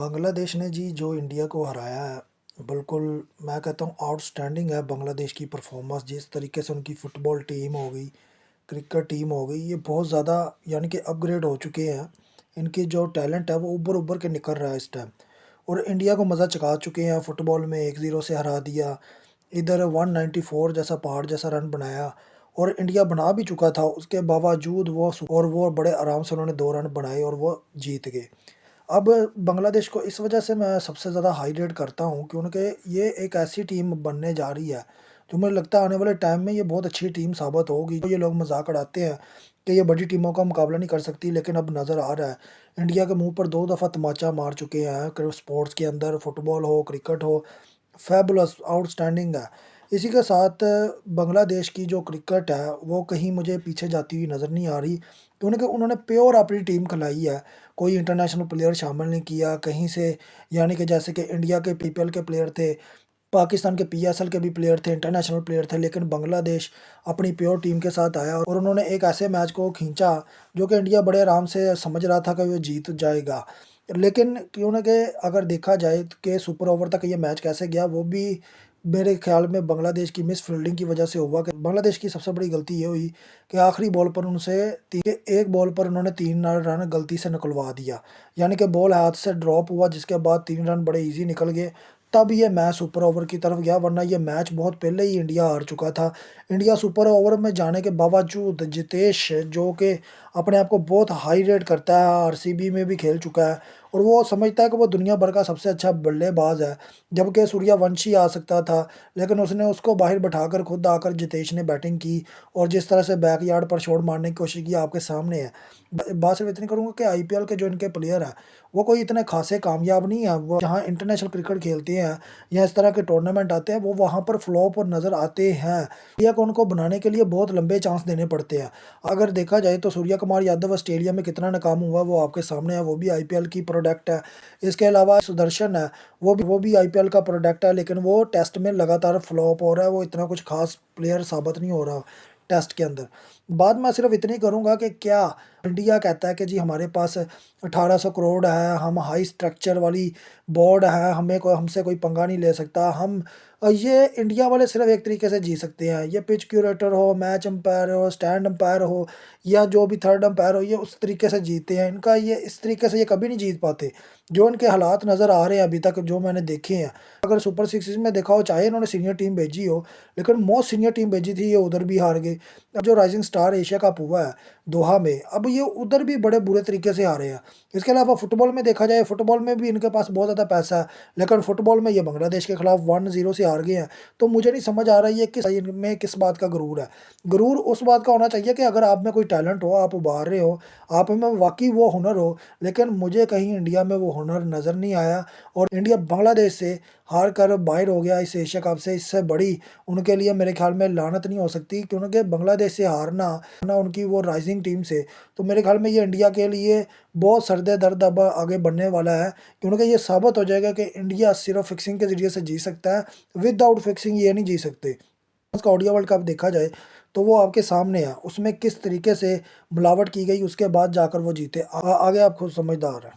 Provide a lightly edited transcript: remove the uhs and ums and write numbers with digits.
बांग्लादेश ने जी जो इंडिया को हराया है, बिल्कुल मैं कहता हूँ आउटस्टैंडिंग है बांग्लादेश की परफॉर्मेंस। जिस तरीके से उनकी फुटबॉल टीम हो गई, क्रिकेट टीम हो गई, ये बहुत ज़्यादा यानी कि अपग्रेड हो चुके हैं। इनकी जो टैलेंट है वो उभर उभर के निकल रहा है इस टाइम। और इंडिया को मज़ा चखा चुके हैं। फुटबॉल में 1-0 से हरा दिया, इधर 194 जैसा पहाड़ जैसा रन बनाया। और इंडिया बना भी चुका था, उसके बावजूद वो बड़े आराम से उन्होंने 2 रन बनाए और वो जीत गए। अब बांग्लादेश को इस वजह से मैं सबसे ज़्यादा हाई रेट करता हूँ क्योंकि ये एक ऐसी टीम बनने जा रही है, जो मुझे लगता है आने वाले टाइम में ये बहुत अच्छी टीम साबित होगी। तो ये लोग मज़ाक उड़ाते हैं कि ये बड़ी टीमों का मुकाबला नहीं कर सकती, लेकिन अब नज़र आ रहा है इंडिया के मुँह पर 2 दफ़ा तमाचा मार चुके हैं। स्पोर्ट्स के अंदर फुटबॉल हो, क्रिकेट हो, फैबुलस आउटस्टैंडिंग है। इसी के साथ बांग्लादेश की जो क्रिकेट है वो कहीं मुझे पीछे जाती हुई नज़र नहीं आ रही, क्योंकि उन्होंने प्योर अपनी टीम खिलाई है। कोई इंटरनेशनल प्लेयर शामिल नहीं किया कहीं से, यानी कि जैसे कि इंडिया के पीपीएल के प्लेयर थे, पाकिस्तान के पीएसएल के भी प्लेयर थे, इंटरनेशनल प्लेयर थे, लेकिन बांग्लादेश अपनी प्योर टीम के साथ आया और उन्होंने एक ऐसे मैच को खींचा जो कि इंडिया बड़े आराम से समझ रहा था कि वो जीत जाएगा। लेकिन क्यों ना कि अगर देखा जाए कि सुपर ओवर तक ये मैच कैसे गया, वो भी मेरे ख्याल में बांग्लादेश की मिस फील्डिंग की वजह से हुआ। कि बांग्लादेश की सबसे बड़ी गलती ये हुई कि आखिरी बॉल पर एक बॉल पर उन्होंने 3 रन गलती से निकलवा दिया, यानी कि बॉल हाथ से ड्रॉप हुआ, जिसके बाद 3 रन बड़े इजी निकल गए। तब ये मैच सुपर ओवर की तरफ गया, वरना ये मैच बहुत पहले ही इंडिया हार चुका था। इंडिया सुपर ओवर में जाने के बावजूद जितेश, जो कि अपने आप को बहुत हाई रेट करता है, आरसीबी में भी खेल चुका है और वो समझता है कि वो दुनिया भर का सबसे अच्छा बल्लेबाज है, जबकि सूर्यवंशी आ सकता था, लेकिन उसने उसको बाहर बिठाकर खुद आकर जितेश ने बैटिंग की और जिस तरह से बैकयार्ड पर शॉट मारने की कोशिश की आपके सामने है। बात सिर्फ इतनी करूँगा कि आईपीएल के जो इनके प्लेयर हैं, वो कोई इतने खासे कामयाब नहीं है। वो जहाँ इंटरनेशनल क्रिकेट खेलते हैं या इस तरह के टूर्नामेंट आते हैं, वो वहाँ पर फ्लॉप और नज़र आते हैं। इंडिया को उनको बनाने के लिए बहुत लंबे चांस देने पड़ते हैं। अगर देखा जाए तो सूर्य कुमार यादव ऑस्ट्रेलिया में कितना नाकाम हुआ वो आपके सामने है, वो भी आईपीएल की प्रोडक्ट है। इसके अलावा सुदर्शन है, वो भी आईपीएल का प्रोडक्ट है, लेकिन वो टेस्ट में लगातार फ्लॉप हो रहा है। वो इतना कुछ खास प्लेयर साबित नहीं हो रहा टेस्ट के अंदर। बात मैं सिर्फ इतनी करूँगा कि क्या इंडिया कहता है कि जी हमारे पास 1800 करोड़ है, हम हाई स्ट्रक्चर वाली बोर्ड है, हमसे कोई पंगा नहीं ले सकता। ये इंडिया वाले सिर्फ एक तरीके से जी सकते हैं। ये पिच क्यूरेटर हो, मैच अंपायर हो, स्टैंड अंपायर हो या जो भी थर्ड अंपायर हो, ये उस तरीके से जीतते हैं। इनका ये इस तरीके से ये कभी नहीं जीत पाते। जो इनके हालात नज़र आ रहे हैं अभी तक जो मैंने देखे हैं, अगर सुपर सिक्स में देखा हो, चाहे इन्होंने सीनियर टीम भेजी हो, लेकिन मोस्ट सीनियर टीम भेजी थी, ये उधर भी हार गए। अब जो राइजिंग स्टार एशिया कप हुआ है दोहा में, अब ये उधर भी बड़े बुरे तरीके से हारे हैं। इसके अलावा फुटबॉल में देखा जाए, फुटबॉल में भी इनके पास बहुत ज़्यादा पैसा है, लेकिन फुटबॉल में ये बांग्लादेश के खिलाफ 1-0 से हार गए हैं। तो मुझे नहीं समझ आ रहा ये किस बात का गुरूर है। गुरूर उस बात का होना चाहिए कि अगर आप में कोई टैलेंट हो, आप उभार रहे हो, आप में वाक़ई वो हुनर हो, लेकिन मुझे कहीं इंडिया में वो हुनर नज़र नहीं आया और इंडिया बांग्लादेश से हार कर बाहर हो गया इस एशिया कप से। इससे बड़ी उनके लिए मेरे ख्याल में लानत नहीं हो सकती, क्योंकि बांग्लादेश से हारना ना उनकी वो राइजिंग टीम से, तो मेरे ख्याल में ये इंडिया के लिए बहुत सर्द दर्द अब आगे बढ़ने वाला है, क्योंकि ये साबित हो जाएगा कि इंडिया सिर्फ फिक्सिंग के ज़रिए से जी सकता है, विदाउट फिक्सिंग ये नहीं जी सकते। उसका ओडीआई वर्ल्ड कप देखा जाए तो वो आपके सामने है, उसमें किस तरीके से मिलावट की गई, उसके बाद जाकर वो जीते। आगे आप खुद समझदार हैं।